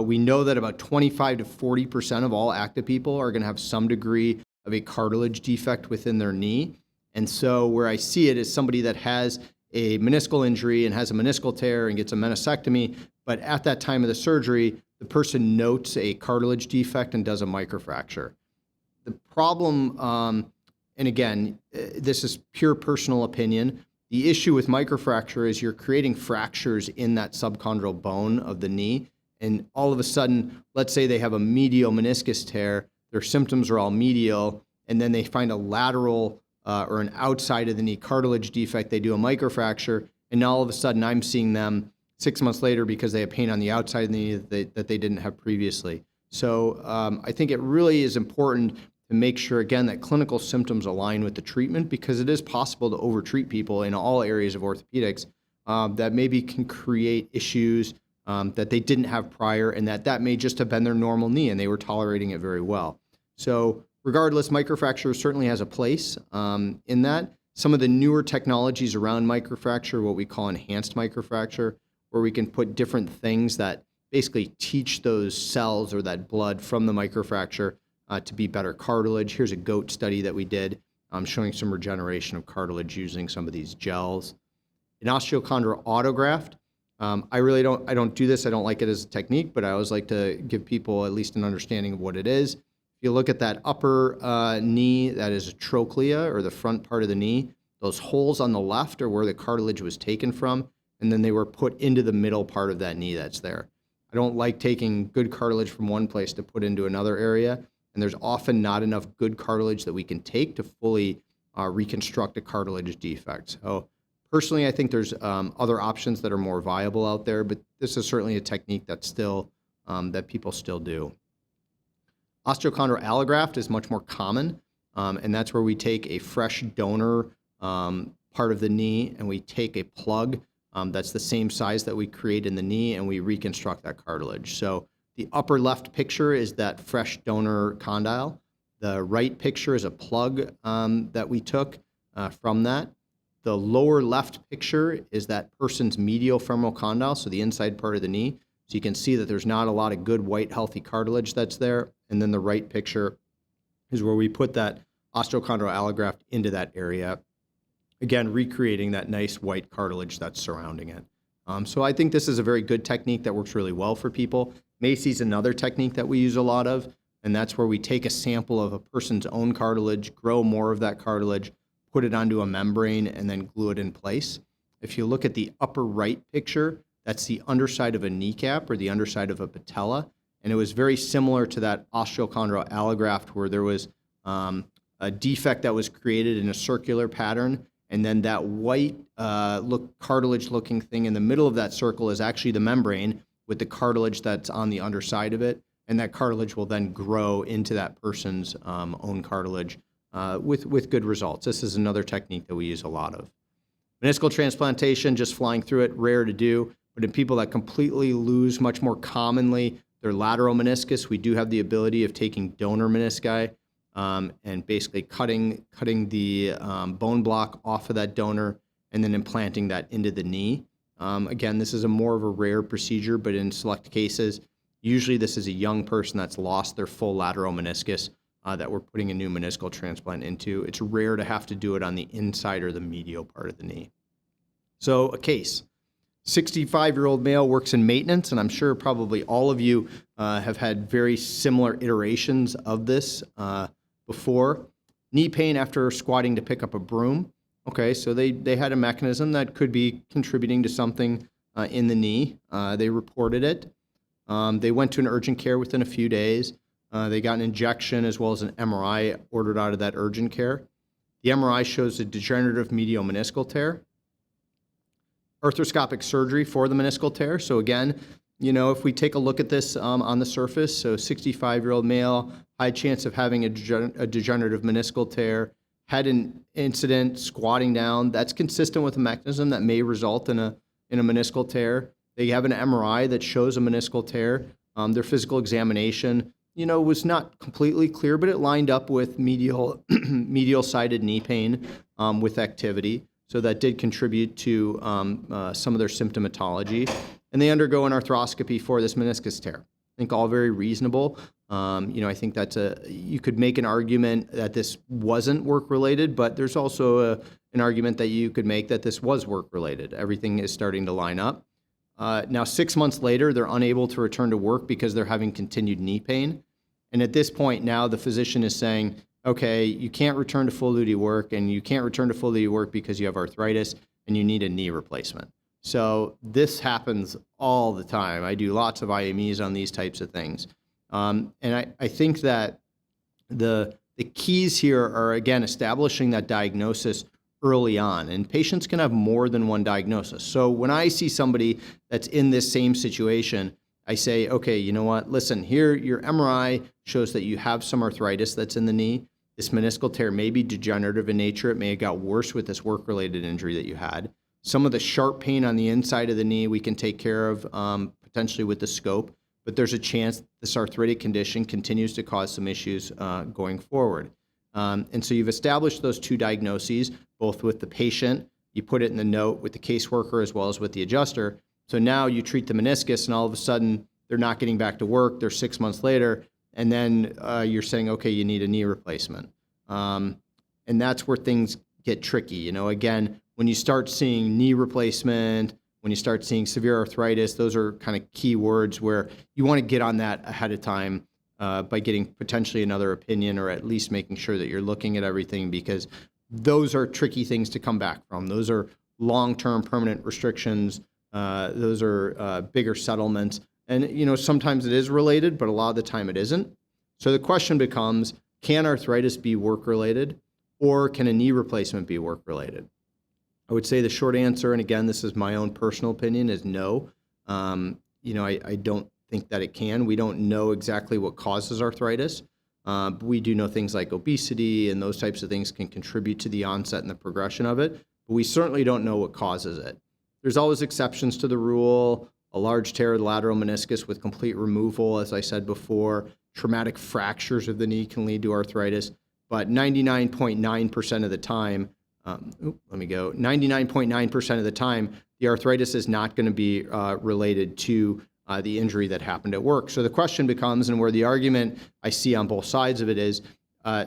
we know that about 25 to 40% of all active people are going to have some degree of a cartilage defect within their knee. And so where I see it is somebody that has a meniscal injury and has a meniscal tear and gets a meniscectomy, but at that time of the surgery, the person notes a cartilage defect and does a microfracture. The problem, and again, this is pure personal opinion, the issue with microfracture is you're creating fractures in that subchondral bone of the knee. And all of a sudden, let's say they have a medial meniscus tear, their symptoms are all medial, and then they find a lateral or an outside of the knee cartilage defect, they do a microfracture, and now all of a sudden I'm seeing them 6 months later because they have pain on the outside of the knee that they didn't have previously. So I think it really is important to make sure, again, that clinical symptoms align with the treatment, because it is possible to overtreat people in all areas of orthopedics that maybe can create issues that they didn't have prior, and that may just have been their normal knee and they were tolerating it very well. So regardless, microfracture certainly has a place in that. Some of the newer technologies around microfracture, what we call enhanced microfracture, where we can put different things that basically teach those cells or that blood from the microfracture to be better cartilage. Here's a goat study that we did showing some regeneration of cartilage using some of these gels. An osteochondral autograft, I don't do this. I don't like it as a technique, but I always like to give people at least an understanding of what it is. If you look at that upper knee, that is a trochlea, or the front part of the knee. Those holes on the left are where the cartilage was taken from, and then they were put into the middle part of that knee that's there. I don't like taking good cartilage from one place to put into another area, and there's often not enough good cartilage that we can take to fully reconstruct a cartilage defect. So personally, I think there's other options that are more viable out there, but this is certainly a technique that's still that people still do. Osteochondral allograft is much more common. And that's where we take a fresh donor part of the knee and we take a plug that's the same size that we create in the knee and we reconstruct that cartilage. So the upper left picture is that fresh donor condyle. The right picture is a plug that we took from that. The lower left picture is that person's medial femoral condyle, so the inside part of the knee. So you can see that there's not a lot of good white healthy cartilage that's there. And then the right picture is where we put that osteochondral allograft into that area, again, recreating that nice white cartilage that's surrounding it. So I think this is a very good technique that works really well for people. Macy's another technique that we use a lot of, and that's where we take a sample of a person's own cartilage, grow more of that cartilage, put it onto a membrane, and then glue it in place. If you look at the upper right picture, that's the underside of a kneecap or the underside of a patella, and it was very similar to that osteochondral allograft where there was a defect that was created in a circular pattern, and then that white cartilage-looking thing in the middle of that circle is actually the membrane with the cartilage that's on the underside of it, and that cartilage will then grow into that person's own cartilage with good results. This is another technique that we use a lot of. Meniscal transplantation, just flying through it, rare to do, but in people that completely lose much more commonly their lateral meniscus, we do have the ability of taking donor menisci and basically cutting the bone block off of that donor and then implanting that into the knee. Again, this is a more of a rare procedure, but in select cases, usually this is a young person that's lost their full lateral meniscus that we're putting a new meniscal transplant into. It's rare to have to do it on the inside or the medial part of the knee. So a case. 65-year-old male works in maintenance, and I'm sure probably all of you have had very similar iterations of this before. Knee pain after squatting to pick up a broom. Okay, so they had a mechanism that could be contributing to something in the knee. They reported it. They went to an urgent care within a few days. They got an injection as well as an MRI ordered out of that urgent care. The MRI shows a degenerative medial meniscal tear. Arthroscopic surgery for the meniscal tear. So again, if we take a look at this on the surface, so 65-year-old male, high chance of having a degenerative meniscal tear, had an incident squatting down, that's consistent with a mechanism that may result in a meniscal tear. They have an MRI that shows a meniscal tear. Their physical examination, was not completely clear, but it lined up with medial-sided knee pain with activity. So that did contribute to some of their symptomatology. And they undergo an arthroscopy for this meniscus tear. I think all very reasonable. I think you could make an argument that this wasn't work-related, but there's also an argument that you could make that this was work-related. Everything is starting to line up. Now, 6 months later, they're unable to return to work because they're having continued knee pain. And at this point now, the physician is saying, okay, you can't return to full-duty work, and you can't return to full-duty work because you have arthritis and you need a knee replacement. So this happens all the time. I do lots of IMEs on these types of things. And I think that the keys here are, again, establishing that diagnosis early on. And patients can have more than one diagnosis. So when I see somebody that's in this same situation, I say, okay, you know what? Listen, here, your MRI shows that you have some arthritis that's in the knee. This meniscal tear may be degenerative in nature. It may have got worse with this work-related injury that you had. Some of the sharp pain on the inside of the knee we can take care of potentially with the scope, but there's a chance this arthritic condition continues to cause some issues going forward. And so you've established those two diagnoses, both with the patient, you put it in the note with the caseworker as well as with the adjuster. So now you treat the meniscus and all of a sudden they're not getting back to work, they're 6 months later, and then you're saying, okay, you need a knee replacement. And that's where things get tricky. Again, when you start seeing knee replacement, when you start seeing severe arthritis, those are kind of key words where you want to get on that ahead of time by getting potentially another opinion or at least making sure that you're looking at everything, because those are tricky things to come back from. Those are long-term permanent restrictions. Those are bigger settlements. And, sometimes it is related, but a lot of the time it isn't. So the question becomes, can arthritis be work-related, or can a knee replacement be work-related? I would say the short answer, and again, this is my own personal opinion, is no. I don't think that it can. We don't know exactly what causes arthritis. But we do know things like obesity and those types of things can contribute to the onset and the progression of it. But we certainly don't know what causes it. There's always exceptions to the rule. A large tear of the lateral meniscus with complete removal, as I said before. Traumatic fractures of the knee can lead to arthritis. But 99.9% of the time, 99.9% of the time, the arthritis is not going to be related to the injury that happened at work. So the question becomes, and where the argument I see on both sides of it is,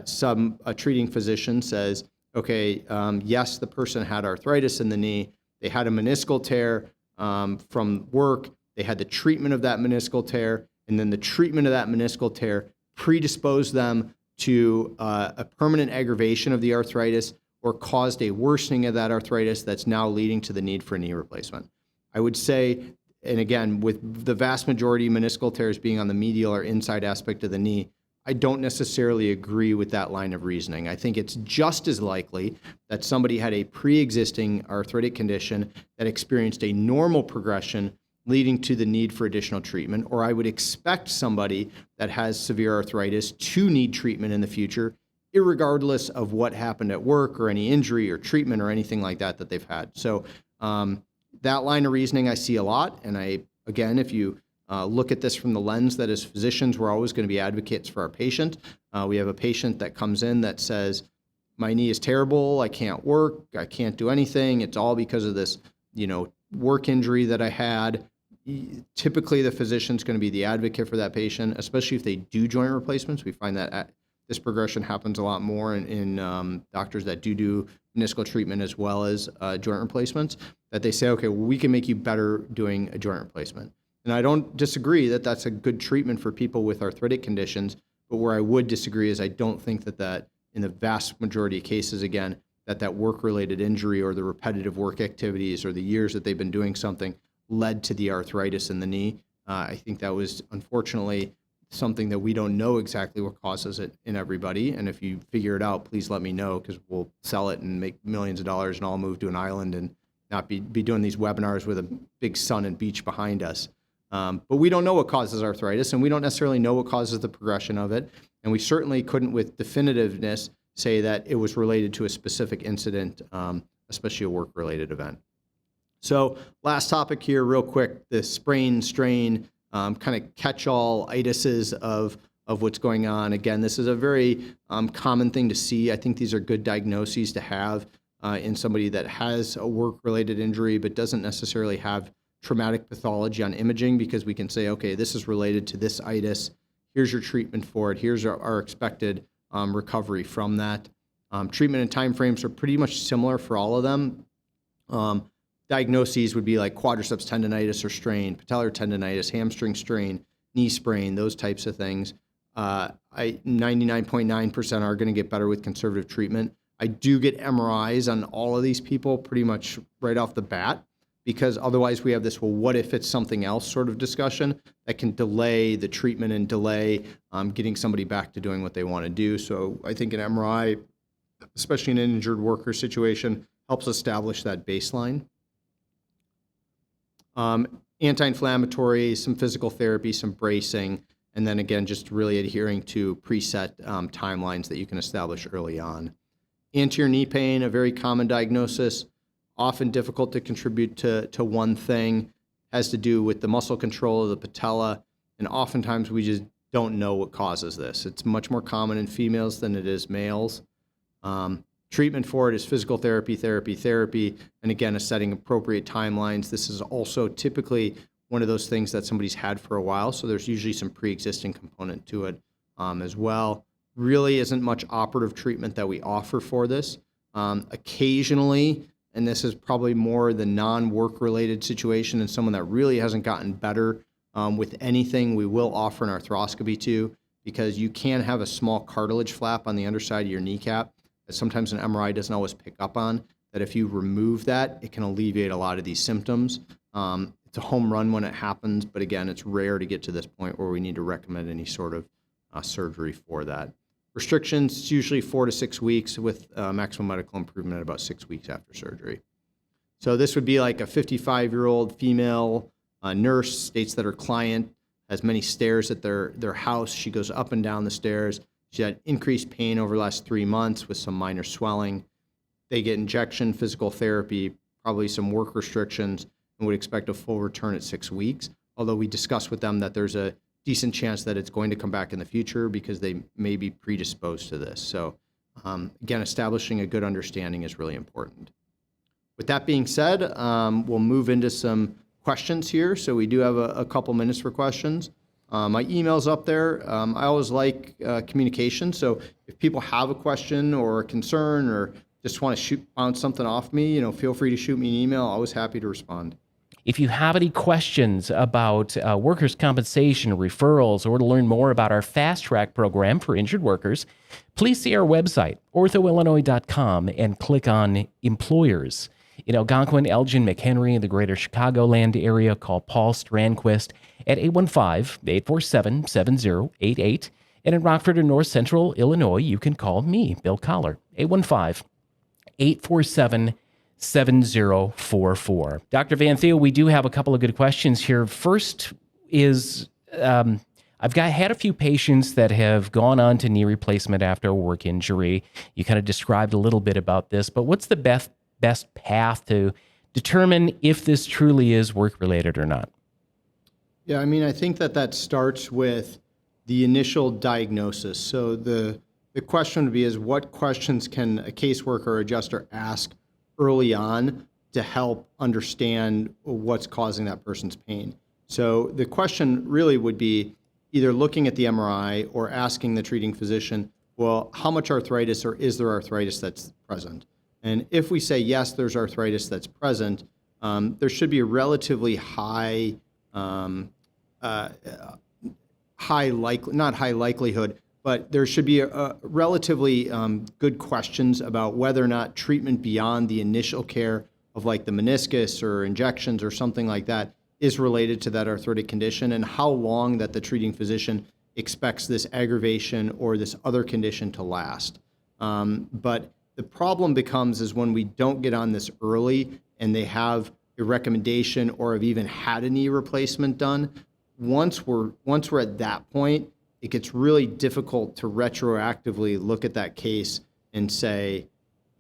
some treating physician says, okay, yes, the person had arthritis in the knee. They had a meniscal tear from work. They had the treatment of that meniscal tear, and then the treatment of that meniscal tear predisposed them to a permanent aggravation of the arthritis or caused a worsening of that arthritis that's now leading to the need for a knee replacement. I would say, and again, with the vast majority of meniscal tears being on the medial or inside aspect of the knee, I don't necessarily agree with that line of reasoning. I think it's just as likely that somebody had a pre-existing arthritic condition that experienced a normal progression leading to the need for additional treatment, or I would expect somebody that has severe arthritis to need treatment in the future, irregardless of what happened at work or any injury or treatment or anything like that that they've had. So that line of reasoning I see a lot. And again, if you look at this from the lens that as physicians, we're always going to be advocates for our patient. We have a patient that comes in that says, my knee is terrible, I can't work, I can't do anything, it's all because of this, work injury that I had. Typically, the physician's going to be the advocate for that patient, especially if they do joint replacements. We find that this progression happens a lot more in doctors that do meniscal treatment as well as joint replacements, that they say, okay, well, we can make you better doing a joint replacement. And I don't disagree that that's a good treatment for people with arthritic conditions, but where I would disagree is I don't think that in the vast majority of cases, again, that work-related injury or the repetitive work activities or the years that they've been doing something led to the arthritis in the knee. I think that was unfortunately something that we don't know exactly what causes it in everybody. And if you figure it out, please let me know, because we'll sell it and make millions of dollars and all move to an island and not be doing these webinars with a big sun and beach behind us. But we don't know what causes arthritis, and we don't necessarily know what causes the progression of it. And we certainly couldn't with definitiveness say that it was related to a specific incident, especially a work-related event. So last topic here real quick, the sprain, strain, kind of catch-all itises of what's going on. Again, this is a very common thing to see. I think these are good diagnoses to have in somebody that has a work-related injury but doesn't necessarily have traumatic pathology on imaging, because we can say, okay, this is related to this itis. Here's your treatment for it. Here's our expected recovery from that. Treatment and timeframes are pretty much similar for all of them. Diagnoses would be like quadriceps tendonitis or strain, patellar tendonitis, hamstring strain, knee sprain, those types of things. 99.9% are going to get better with conservative treatment. I do get MRIs on all of these people pretty much right off the bat, because otherwise we have this, well, what if it's something else sort of discussion that can delay the treatment and delay getting somebody back to doing what they want to do. So I think an MRI, especially in an injured worker situation, helps establish that baseline. Anti-inflammatory, some physical therapy, some bracing, and then again, just really adhering to preset timelines that you can establish early on. Anterior knee pain, a very common diagnosis, often difficult to contribute to one thing, has to do with the muscle control of the patella, and oftentimes we just don't know what causes this. It's much more common in females than it is males. Treatment for it is physical therapy, and again, setting appropriate timelines. This is also typically one of those things that somebody's had for a while, so there's usually some pre-existing component to it as well. Really isn't much operative treatment that we offer for this. Occasionally, and this is probably more the non-work related situation and someone that really hasn't gotten better with anything, we will offer an arthroscopy too, because you can have a small cartilage flap on the underside of your kneecap that sometimes an MRI doesn't always pick up on, that if you remove that, it can alleviate a lot of these symptoms. It's a home run when it happens, but again, it's rare to get to this point where we need to recommend any sort of surgery for that. Restrictions, it's usually 4 to 6 weeks with maximum medical improvement at about 6 weeks after surgery. So this would be like a 55-year-old female nurse, states that her client has many stairs at their house. She goes up and down the stairs, She had increased pain over the last 3 months with some minor swelling. They get injection, physical therapy, probably some work restrictions, and would expect a full return at 6 weeks. Although we discussed with them that there's a decent chance that it's going to come back in the future because they may be predisposed to this. So again, establishing a good understanding is really important. With that being said, we'll move into some questions here. So we do have a couple minutes for questions. My email's up there. I always like communication. So if people have a question or a concern or just want to bounce something off me, feel free to shoot me an email. Always happy to respond. If you have any questions about workers' compensation, referrals, or to learn more about our Fast Track program for injured workers, please see our website, orthoillinois.com, and click on Employers. In Algonquin, Elgin, McHenry, and the greater Chicagoland area, call Paul Strandquist at 815-847-7088. And in Rockford and North Central Illinois, you can call me, Bill Collar, 815-847-7044. Dr. Van Thiel, we do have a couple of good questions here. First is, I've had a few patients that have gone on to knee replacement after a work injury. You kind of described a little bit about this, but what's the best path to determine if this truly is work-related or not? Yeah, I think that starts with the initial diagnosis. So the question would be is what questions can a caseworker or adjuster ask early on to help understand what's causing that person's pain? So the question really would be either looking at the MRI or asking the treating physician, well, how much arthritis or is there arthritis that's present? And if we say, yes, there's arthritis that's present, there should be a relatively not high likelihood, but there should be a relatively good questions about whether or not treatment beyond the initial care of like the meniscus or injections or something like that is related to that arthritic condition and how long that the treating physician expects this aggravation or this other condition to last. But the problem becomes is when we don't get on this early and they have a recommendation or have even had a knee replacement done, once we're at that point, it gets really difficult to retroactively look at that case and say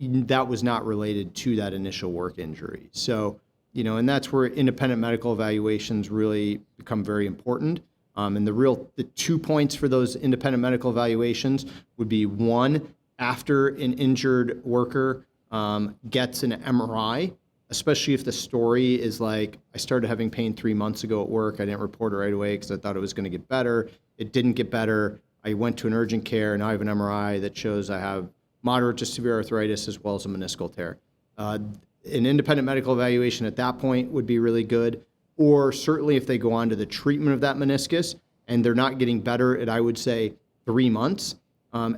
that was not related to that initial work injury. So, and that's where independent medical evaluations really become very important. And the 2 points for those independent medical evaluations would be one, after an injured worker gets an MRI, especially if the story is like, I started having pain 3 months ago at work. I didn't report it right away because I thought it was going to get better. It didn't get better. I went to an urgent care and now I have an MRI that shows I have moderate to severe arthritis as well as a meniscal tear. An independent medical evaluation at that point would be really good. Or certainly if they go on to the treatment of that meniscus and they're not getting better at, I would say, 3 months.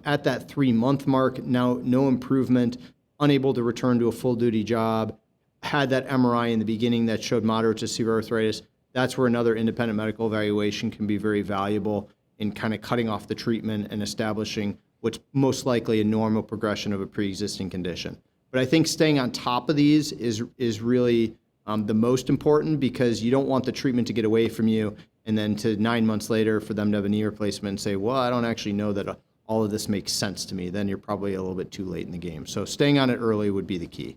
At that 3-month mark, now no improvement, unable to return to a full duty job, had that MRI in the beginning that showed moderate to severe arthritis, that's where another independent medical evaluation can be very valuable in kind of cutting off the treatment and establishing what's most likely a normal progression of a pre-existing condition. But I think staying on top of these is really the most important because you don't want the treatment to get away from you and then to 9 months later for them to have a knee replacement and say, well, I don't actually know that all of this makes sense to me. Then you're probably a little bit too late in the game. So staying on it early would be the key.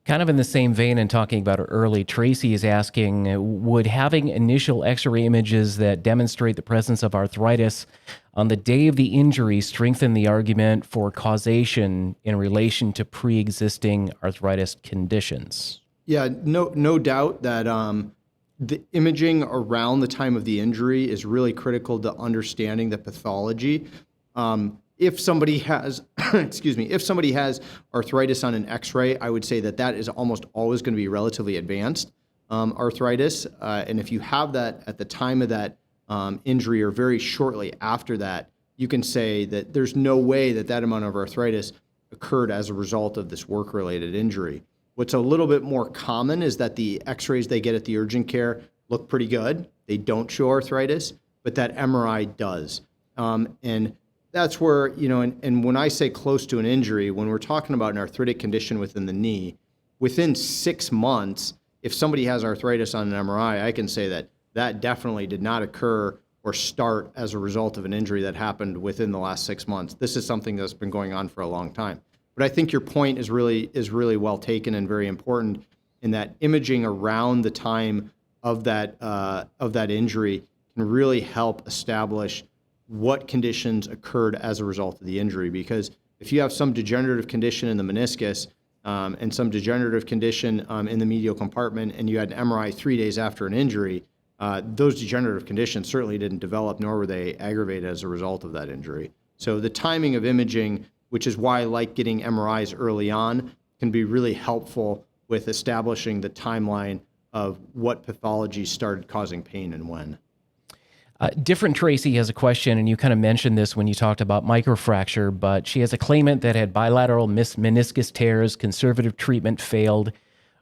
Kind of in the same vein and talking about it early, Tracy is asking, would having initial x-ray images that demonstrate the presence of arthritis on the day of the injury strengthen the argument for causation in relation to pre-existing arthritis conditions? Yeah, no doubt that the imaging around the time of the injury is really critical to understanding the pathology. If somebody has, if somebody has arthritis on an x-ray, I would say that is almost always going to be relatively advanced arthritis. And if you have that at the time of that injury or very shortly after that, you can say that there's no way that amount of arthritis occurred as a result of this work-related injury. What's a little bit more common is that the x-rays they get at the urgent care look pretty good. They don't show arthritis, but that MRI does. And that's where, and when I say close to an injury, when we're talking about an arthritic condition within the knee, within 6 months, if somebody has arthritis on an MRI, I can say that definitely did not occur or start as a result of an injury that happened within the last 6 months. This is something that's been going on for a long time. But I think your point is really well taken and very important, in that imaging around the time of that injury can really help establish what conditions occurred as a result of the injury. Because if you have some degenerative condition in the meniscus and some degenerative condition in the medial compartment, and you had an MRI 3 days after an injury, those degenerative conditions certainly didn't develop, nor were they aggravated as a result of that injury. So the timing of imaging, which is why I like getting MRIs early on, can be really helpful with establishing the timeline of what pathology started causing pain and when. Different Tracy has a question, and you kind of mentioned this when you talked about microfracture, but she has a claimant that had bilateral meniscus tears, conservative treatment failed.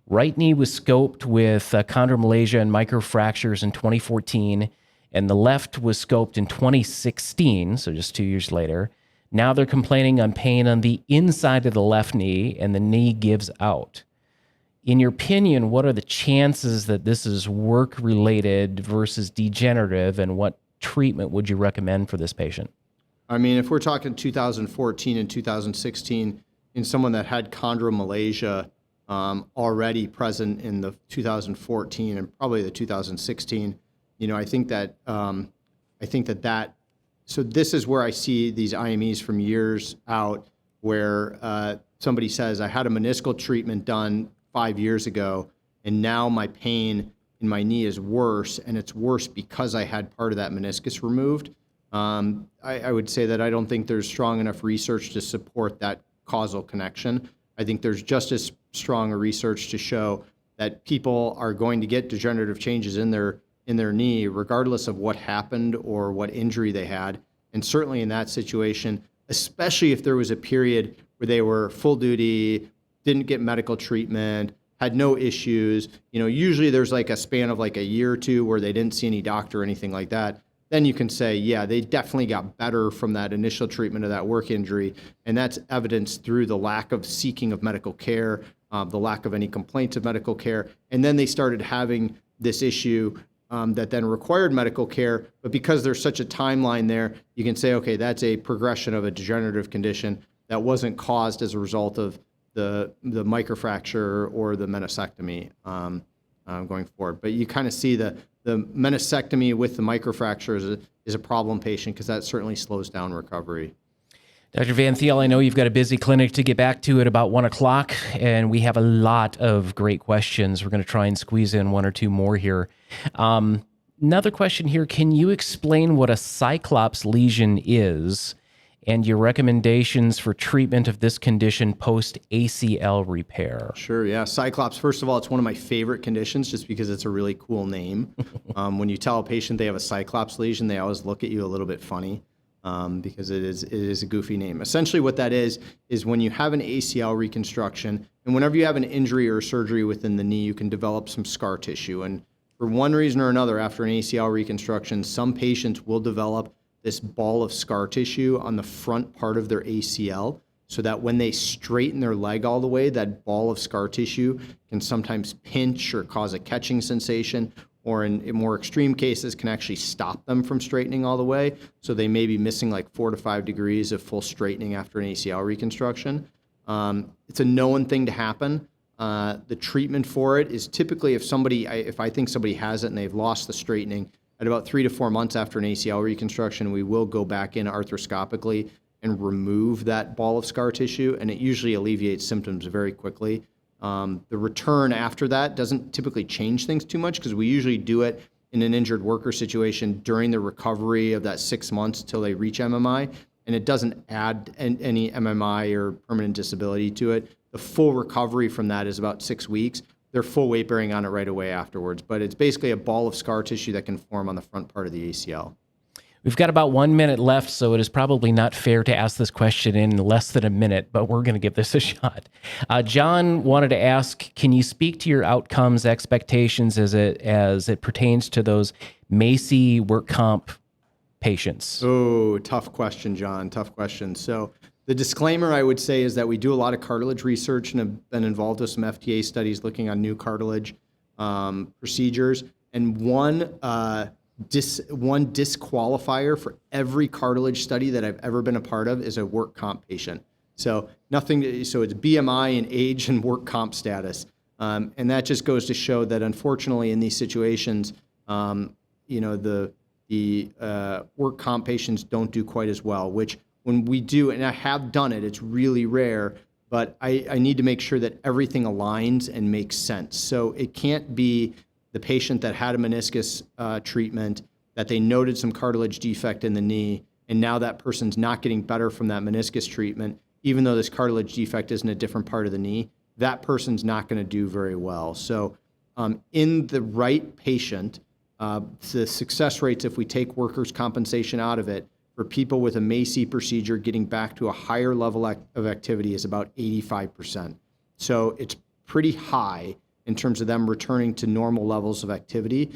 Right knee was scoped with chondromalacia and microfractures in 2014, and the left was scoped in 2016, so just 2 years later. Now they're complaining on pain on the inside of the left knee, and the knee gives out. In your opinion, what are the chances that this is work-related versus degenerative, and what treatment would you recommend for this patient? I mean, if we're talking 2014 and 2016, in someone that had chondromalacia already present in the 2014 and probably the 2016, I think that so this is where I see these IMEs from years out, where somebody says, I had a meniscal treatment done 5 years ago, and now my pain in my knee is worse, and it's worse because I had part of that meniscus removed. I would say that I don't think there's strong enough research to support that causal connection. I think there's just as strong a research to show that people are going to get degenerative changes in their knee, regardless of what happened or what injury they had. And certainly in that situation, especially if there was a period where they were full duty, didn't get medical treatment, had no issues, usually there's like a span of like a year or two where they didn't see any doctor or anything like that. Then you can say, yeah, they definitely got better from that initial treatment of that work injury. And that's evidenced through the lack of seeking of medical care, the lack of any complaints of medical care. And then they started having this issue that then required medical care. But because there's such a timeline there, you can say, okay, that's a progression of a degenerative condition that wasn't caused as a result of the microfracture or the meniscectomy going forward. But you kind of see the meniscectomy with the microfracture is a problem patient, because that certainly slows down recovery. Dr. Van Thiel, I know you've got a busy clinic to get back to at about 1 o'clock, and we have a lot of great questions. We're going to try and squeeze in one or two more here. Another question here, can you explain what a cyclops lesion is and your recommendations for treatment of this condition post-ACL repair? Sure, yeah. Cyclops, first of all, it's one of my favorite conditions just because it's a really cool name. When you tell a patient they have a cyclops lesion, they always look at you a little bit funny because it is a goofy name. Essentially what that is when you have an ACL reconstruction, and whenever you have an injury or surgery within the knee, you can develop some scar tissue. And for one reason or another, after an ACL reconstruction, some patients will develop this ball of scar tissue on the front part of their ACL, so that when they straighten their leg all the way, that ball of scar tissue can sometimes pinch or cause a catching sensation, or in more extreme cases can actually stop them from straightening all the way. So they may be missing like 4 to 5 degrees of full straightening after an ACL reconstruction. It's a known thing to happen. The treatment for it is typically if I think somebody has it and they've lost the straightening, at about 3 to 4 months after an ACL reconstruction, we will go back in arthroscopically and remove that ball of scar tissue, and it usually alleviates symptoms very quickly. The return after that doesn't typically change things too much, because we usually do it in an injured worker situation during the recovery of that 6 months until they reach MMI, and it doesn't add any MMI or permanent disability to it. The full recovery from that is about 6 weeks. They're full weight bearing on it right away afterwards, but it's basically a ball of scar tissue that can form on the front part of the ACL. We've got about 1 minute left, so it is probably not fair to ask this question in less than a minute, but we're going to give this a shot. John wanted to ask, can you speak to your outcomes expectations as it pertains to those Macy work comp patients? Oh, tough question, John. Tough question. So the disclaimer I would say is that we do a lot of cartilage research and have been involved with some FDA studies looking on new cartilage procedures. And one one disqualifier for every cartilage study that I've ever been a part of is a work comp patient. So so it's BMI and age and work comp status. And that just goes to show that unfortunately in these situations, the work comp patients don't do quite as well, which when we do, and I have done it, it's really rare, but I need to make sure that everything aligns and makes sense. So it can't be the patient that had a meniscus treatment, that they noted some cartilage defect in the knee, and now that person's not getting better from that meniscus treatment, even though this cartilage defect is in a different part of the knee, that person's not going to do very well. So in the right patient, the success rates, if we take workers' compensation out of it, for people with a MACI procedure getting back to a higher level of activity is about 85%. So it's pretty high in terms of them returning to normal levels of activity,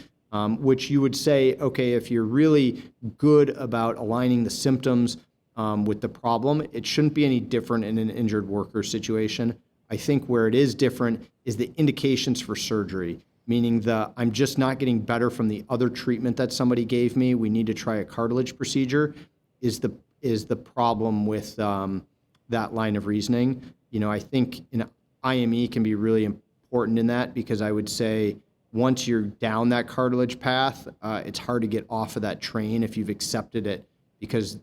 which you would say, okay, if you're really good about aligning the symptoms with the problem, it shouldn't be any different in an injured worker situation. I think where it is different is the indications for surgery, meaning I'm just not getting better from the other treatment that somebody gave me. We need to try a cartilage procedure is the problem with that line of reasoning. I think an IME can be really important in that, because I would say once you're down that cartilage path, it's hard to get off of that train if you've accepted it, because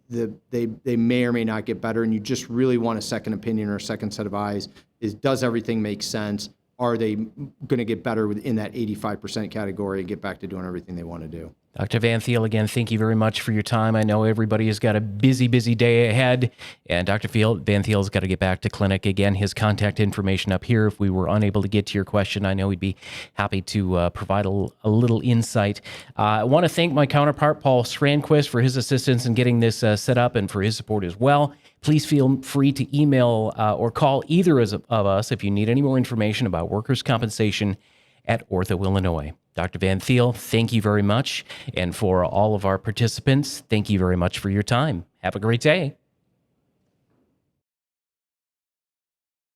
they may or may not get better, and you just really want a second opinion or a second set of eyes. Does everything make sense? Are they going to get better within that 85% category and get back to doing everything they want to do? Dr. Van Thiel, again, thank you very much for your time. I know everybody has got a busy, busy day ahead, and Dr. Van Thiel's got to get back to clinic. Again, his contact information up here. If we were unable to get to your question, I know he'd be happy to provide a little insight. I want to thank my counterpart, Paul Strandquist, for his assistance in getting this set up and for his support as well. Please feel free to email or call either of us if you need any more information about workers' compensation at Ortho Illinois. Dr. Van Thiel, thank you very much. And for all of our participants, thank you very much for your time. Have a great day.